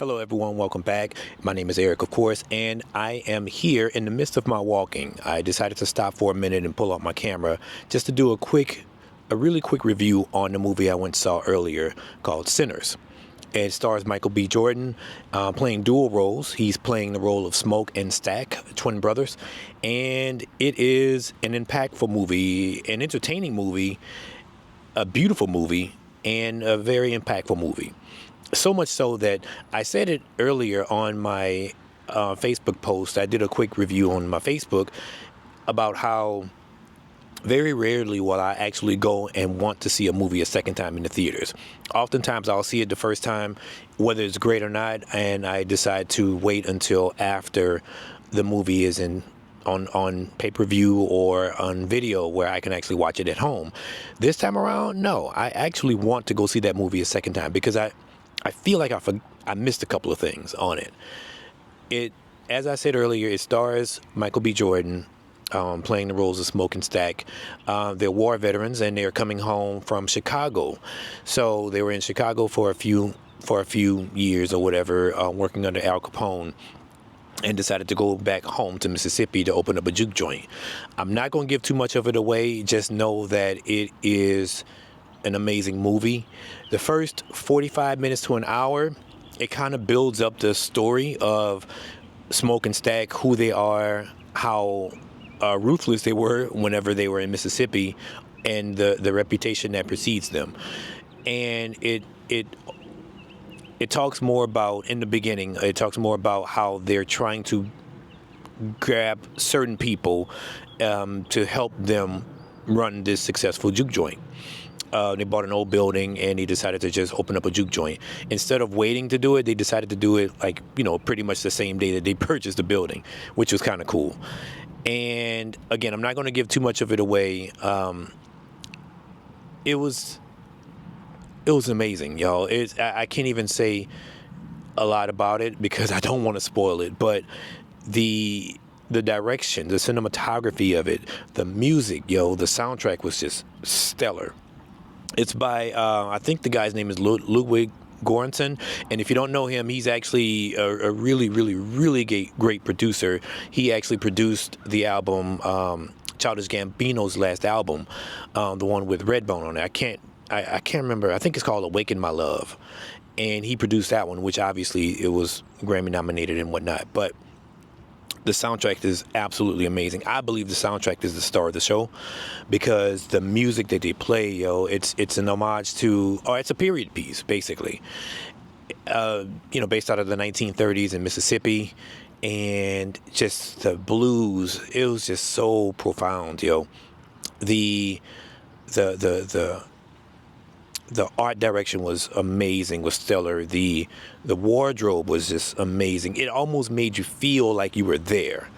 Hello, everyone. Welcome back. My name is Eric, of course, and I am here in the midst of my walking. I decided to stop for a minute and pull out my camera just to do a really quick review on the movie I went and saw earlier called Sinners. It stars Michael B. Jordan playing dual roles. He's playing the role of Smoke and Stack, twin brothers, and it is an impactful movie, an entertaining movie, a beautiful movie, and a very impactful movie. So much so that I said it earlier on my Facebook post. I did a quick review on my Facebook about how very rarely will I actually go and want to see a movie a second time in the theaters. Oftentimes I'll see it the first time, whether it's great or not, and I decide to wait until after the movie is on pay-per-view or on video where I can actually watch it at home. This time around, no, I actually want to go see that movie a second time because I feel like I missed a couple of things on it. As I said earlier, it stars Michael B. Jordan playing the roles of Smoke and Stack. They're war veterans and they're coming home from Chicago. So they were in Chicago for a few years or whatever, working under Al Capone, and decided to go back home to Mississippi to open up a juke joint. I'm not going to give too much of it away. Just know that it is an amazing movie. The first 45 minutes to an hour, it kind of builds up the story of Smoke and Stack, who they are, how ruthless they were whenever they were in Mississippi, and the reputation that precedes them. And it talks more about, in the beginning, it talks more about how they're trying to grab certain people to help them run this successful juke joint. They bought an old building and they decided to just open up a juke joint. Instead of waiting to do it, they decided to do it pretty much the same day that they purchased the building, which was kind of cool. And again, I'm not going to give too much of it away. It was amazing, y'all. I can't even say a lot about it because I don't want to spoil it, but the direction, the cinematography of it, the music, the soundtrack was just stellar. It's by, I think the guy's name is Ludwig Göransson, and if you don't know him, he's actually a really, really, really great producer. He actually produced the album, Childish Gambino's last album, the one with Redbone on it. I can't remember. I think it's called Awaken My Love, and he produced that one, which obviously it was Grammy nominated and whatnot. But the soundtrack is absolutely amazing. I believe the soundtrack is the star of the show because the music that they play, it's an homage to, or it's a period piece, basically. Based out of the 1930s in Mississippi, and just the blues. It was just so profound, The art direction was amazing, was stellar. The wardrobe was just amazing. It almost made you feel like you were there.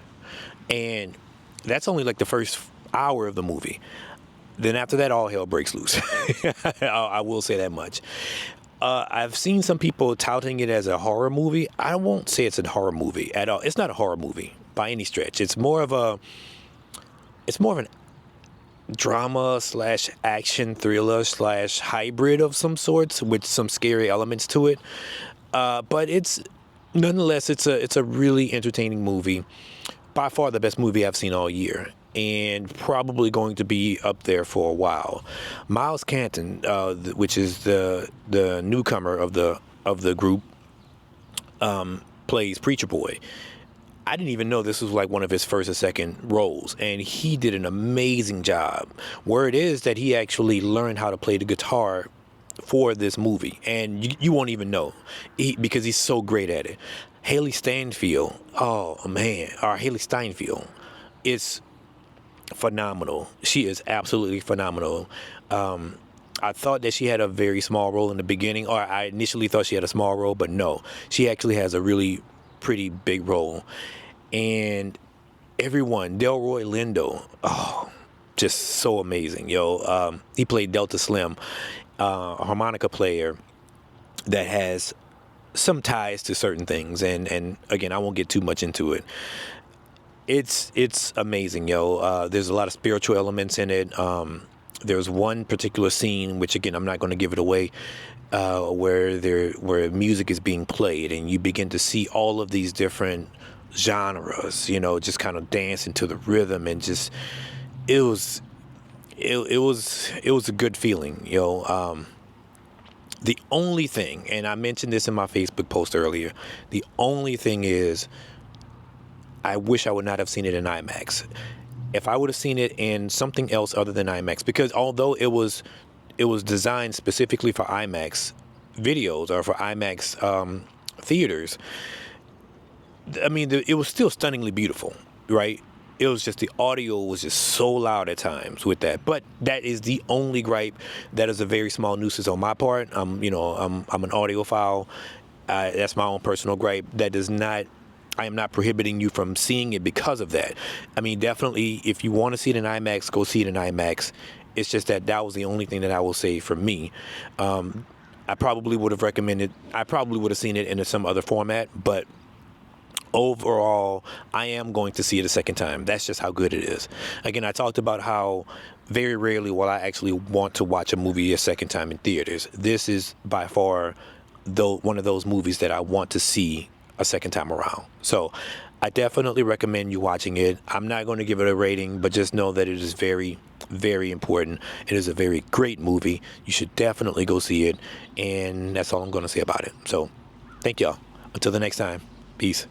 And that's only like the first hour of the movie. Then after that, all hell breaks loose. I will say that much. I've seen some people touting it as a horror movie. I won't say it's a horror movie at all. It's not a horror movie by any stretch. It's more of an drama / action thriller / hybrid of some sorts with some scary elements to it. But nonetheless, it's a really entertaining movie. By far the best movie I've seen all year, and probably going to be up there for a while. Miles Canton, which is the newcomer of the group, plays Preacher Boy. I didn't even know this was like one of his first or second roles, and he did an amazing job. Word is that he actually learned how to play the guitar for this movie, and you won't even know because he's so great at it. Haley Steinfeld, Haley Steinfeld is phenomenal. She is absolutely phenomenal. I thought that she had a very small role in the beginning, or I initially thought she had a small role, but no, she actually has a really pretty big role. And everyone, Delroy Lindo, just so amazing, he played Delta Slim, a harmonica player that has some ties to certain things, and again, I won't get too much into it. It's amazing, there's a lot of spiritual elements in it. There's one particular scene, which again I'm not going to give it away, where music is being played, and you begin to see all of these different genres, just kind of dancing to the rhythm, and just it was it was a good feeling. The only thing, and I mentioned this in my Facebook post earlier, the only thing is I wish I would not have seen it in IMAX. If I would have seen it in something else other than IMAX, because although it was designed specifically for IMAX videos or for IMAX theaters, I mean, it was still stunningly beautiful, right? It was just the audio was just so loud at times with that. But that is the only gripe. That is a very small nuisance on my part. I'm an audiophile. That's my own personal gripe. That does not. I am not prohibiting you from seeing it because of that. I mean, definitely, if you want to see it in IMAX, go see it in IMAX. It's just that was the only thing that I will say for me. I probably would have seen it in some other format, but overall, I am going to see it a second time. That's just how good it is. Again, I talked about how very rarely will I actually want to watch a movie a second time in theaters. This is by far one of those movies that I want to see a second time around. So I definitely recommend you watching it. I'm not going to give it a rating, but just know that it is very, very important. It is a very great movie. You should definitely go see it. And that's all I'm going to say about it. So thank y'all. Until the next time. Peace.